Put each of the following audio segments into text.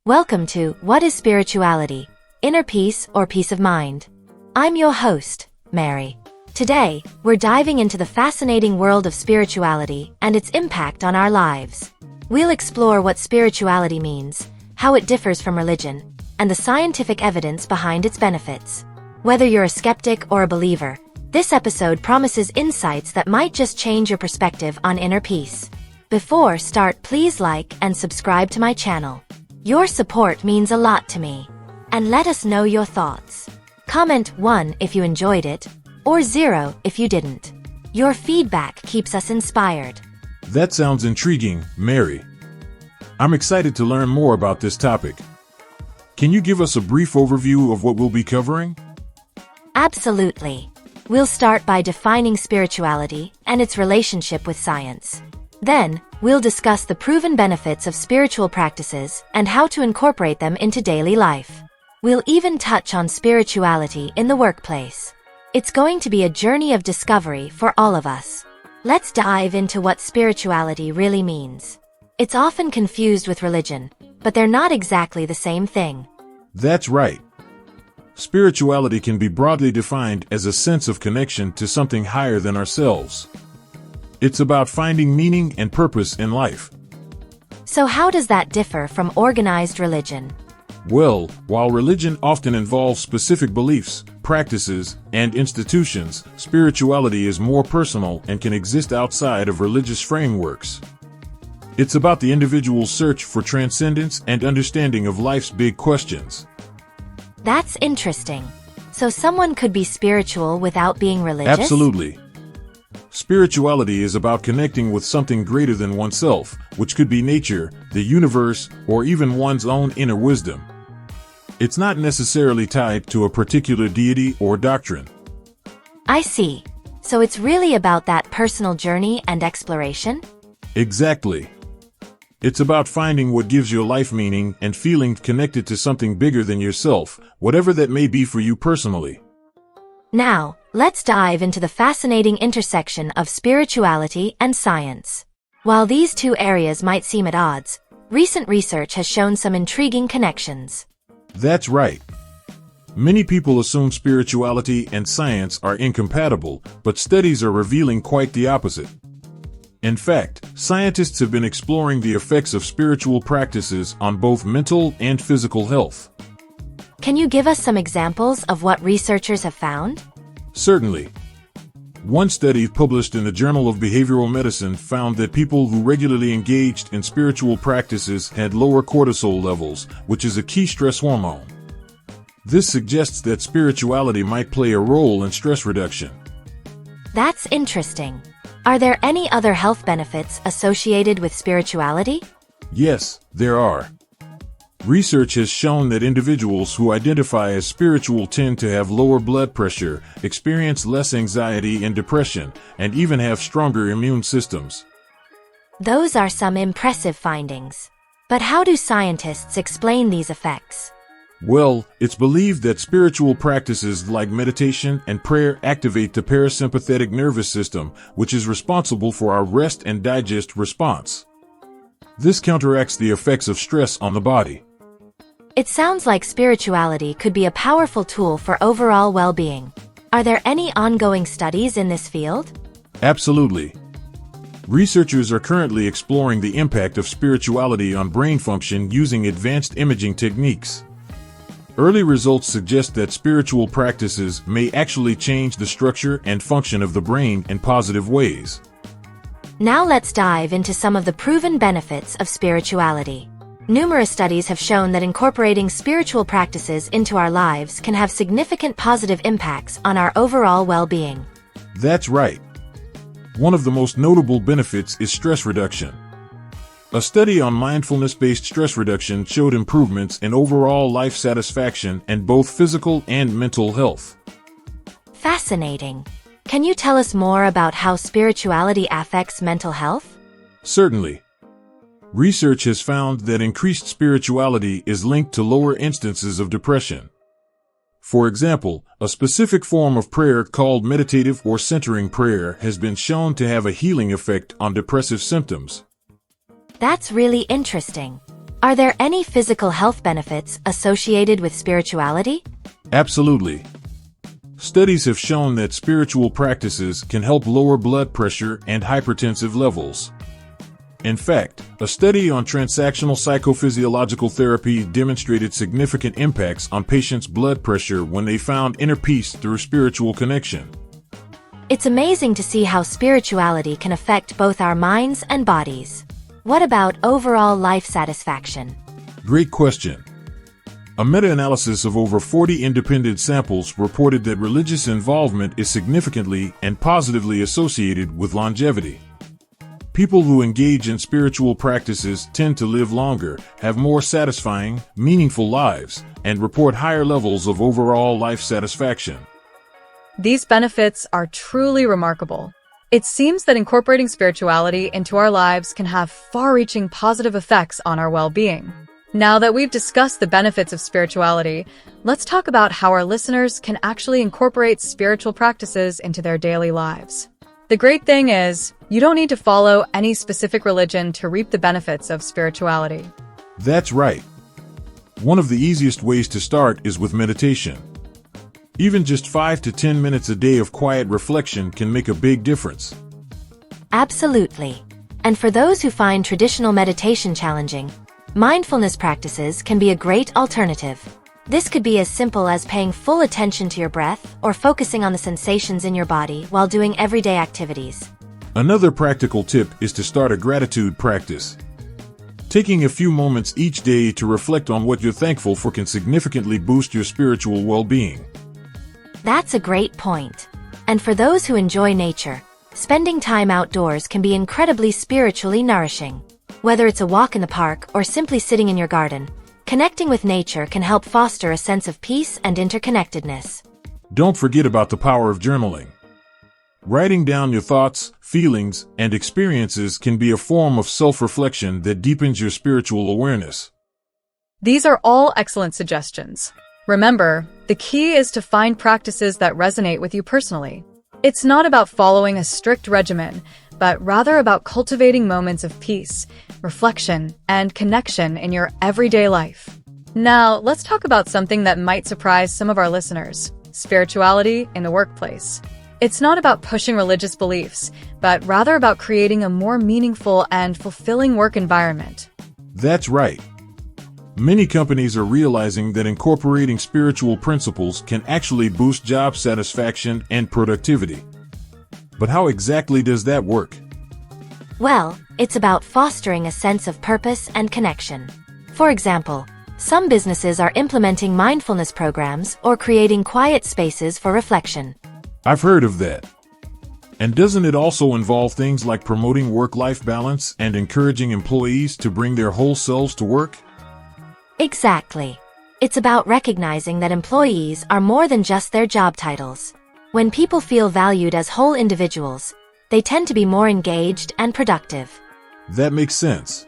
Welcome to What is Spirituality? Inner Peace or Peace of Mind? I'm your host, Mary. Today, we're diving into the fascinating world of spirituality and its impact on our lives. We'll explore what spirituality means, how it differs from religion, and the scientific evidence behind its benefits. Whether you're a skeptic or a believer, this episode promises insights that might just change your perspective on inner peace. Before start, please like and subscribe to my channel. Your support means a lot to me. And let us know your thoughts. Comment 1 if you enjoyed it, or 0 if you didn't. Your feedback keeps us inspired. That sounds intriguing, Mary. I'm excited to learn more about this topic. Can you give us a brief overview of what we'll be covering? Absolutely. We'll start by defining spirituality and its relationship with science. Then, we'll discuss the proven benefits of spiritual practices and how to incorporate them into daily life. We'll even touch on spirituality in the workplace. It's going to be a journey of discovery for all of us. Let's dive into what spirituality really means. It's often confused with religion, but they're not exactly the same thing. That's right. Spirituality can be broadly defined as a sense of connection to something higher than ourselves. It's about finding meaning and purpose in life. So how does that differ from organized religion? Well, while religion often involves specific beliefs, practices, and institutions, spirituality is more personal and can exist outside of religious frameworks. It's about the individual's search for transcendence and understanding of life's big questions. That's interesting. So someone could be spiritual without being religious? Absolutely. Spirituality is about connecting with something greater than oneself, which could be nature, the universe, or even one's own inner wisdom. It's not necessarily tied to a particular deity or doctrine. I see. So it's really about that personal journey and exploration? Exactly. It's about finding what gives your life meaning and feeling connected to something bigger than yourself, whatever that may be for you personally. Now, let's dive into the fascinating intersection of spirituality and science. While these two areas might seem at odds, recent research has shown some intriguing connections. That's right. Many people assume spirituality and science are incompatible, but studies are revealing quite the opposite. In fact, scientists have been exploring the effects of spiritual practices on both mental and physical health. Can you give us some examples of what researchers have found? Certainly. One study published in the Journal of Behavioral Medicine found that people who regularly engaged in spiritual practices had lower cortisol levels, which is a key stress hormone. This suggests that spirituality might play a role in stress reduction. That's interesting. Are there any other health benefits associated with spirituality? Yes, there are. Research has shown that individuals who identify as spiritual tend to have lower blood pressure, experience less anxiety and depression, and even have stronger immune systems. Those are some impressive findings. But how do scientists explain these effects? Well, it's believed that spiritual practices like meditation and prayer activate the parasympathetic nervous system, which is responsible for our rest and digest response. This counteracts the effects of stress on the body. It sounds like spirituality could be a powerful tool for overall well-being. Are there any ongoing studies in this field? Absolutely. Researchers are currently exploring the impact of spirituality on brain function using advanced imaging techniques. Early results suggest that spiritual practices may actually change the structure and function of the brain in positive ways. Now let's dive into some of the proven benefits of spirituality. Numerous studies have shown that incorporating spiritual practices into our lives can have significant positive impacts on our overall well-being. That's right. One of the most notable benefits is stress reduction. A study on mindfulness-based stress reduction showed improvements in overall life satisfaction and both physical and mental health. Fascinating. Can you tell us more about how spirituality affects mental health? Certainly. Research has found that increased spirituality is linked to lower instances of depression. For example, a specific form of prayer called meditative or centering prayer has been shown to have a healing effect on depressive symptoms. That's really interesting. Are there any physical health benefits associated with spirituality? Absolutely. Studies have shown that spiritual practices can help lower blood pressure and hypertensive levels. In fact, a study on transactional psychophysiological therapy demonstrated significant impacts on patients' blood pressure when they found inner peace through spiritual connection. It's amazing to see how spirituality can affect both our minds and bodies. What about overall life satisfaction? Great question. A meta-analysis of over 40 independent samples reported that religious involvement is significantly and positively associated with longevity. People who engage in spiritual practices tend to live longer, have more satisfying, meaningful lives, and report higher levels of overall life satisfaction. These benefits are truly remarkable. It seems that incorporating spirituality into our lives can have far-reaching positive effects on our well-being. Now that we've discussed the benefits of spirituality, let's talk about how our listeners can actually incorporate spiritual practices into their daily lives. The great thing is, you don't need to follow any specific religion to reap the benefits of spirituality. That's right. One of the easiest ways to start is with meditation. Even just 5 to 10 minutes a day of quiet reflection can make a big difference. Absolutely. And for those who find traditional meditation challenging, mindfulness practices can be a great alternative. This could be as simple as paying full attention to your breath or focusing on the sensations in your body while doing everyday activities. Another practical tip is to start a gratitude practice. Taking a few moments each day to reflect on what you're thankful for can significantly boost your spiritual well-being. That's a great point. And for those who enjoy nature, spending time outdoors can be incredibly spiritually nourishing. Whether it's a walk in the park or simply sitting in your garden, connecting with nature can help foster a sense of peace and interconnectedness. Don't forget about the power of journaling. Writing down your thoughts, feelings, and experiences can be a form of self-reflection that deepens your spiritual awareness. These are all excellent suggestions. Remember, the key is to find practices that resonate with you personally. It's not about following a strict regimen, but rather about cultivating moments of peace, reflection, and connection in your everyday life. Now, let's talk about something that might surprise some of our listeners: spirituality in the workplace. It's not about pushing religious beliefs, but rather about creating a more meaningful and fulfilling work environment. That's right. Many companies are realizing that incorporating spiritual principles can actually boost job satisfaction and productivity. But how exactly does that work? Well, it's about fostering a sense of purpose and connection. For example, some businesses are implementing mindfulness programs or creating quiet spaces for reflection. I've heard of that. And doesn't it also involve things like promoting work-life balance and encouraging employees to bring their whole selves to work? Exactly. It's about recognizing that employees are more than just their job titles. When people feel valued as whole individuals, they tend to be more engaged and productive. That makes sense.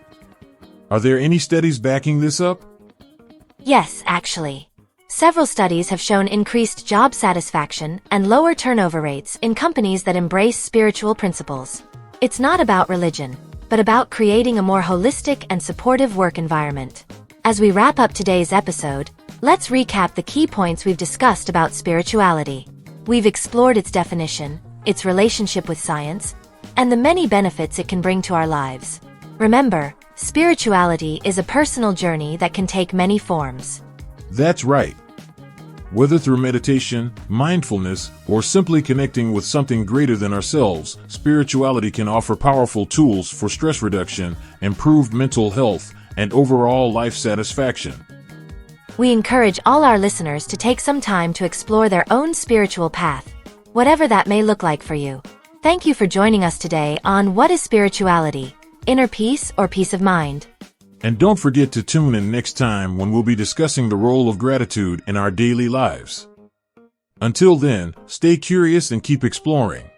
Are there any studies backing this up? Yes, actually. Several studies have shown increased job satisfaction and lower turnover rates in companies that embrace spiritual principles. It's not about religion, but about creating a more holistic and supportive work environment. As we wrap up today's episode, let's recap the key points we've discussed about spirituality. We've explored its definition, its relationship with science, and the many benefits it can bring to our lives. Remember, spirituality is a personal journey that can take many forms. That's right. Whether through meditation, mindfulness, or simply connecting with something greater than ourselves, spirituality can offer powerful tools for stress reduction, improved mental health, and overall life satisfaction. We encourage all our listeners to take some time to explore their own spiritual path, whatever that may look like for you. Thank you for joining us today on What is Spirituality? Inner Peace or Peace of Mind? And don't forget to tune in next time when we'll be discussing the role of gratitude in our daily lives. Until then, stay curious and keep exploring.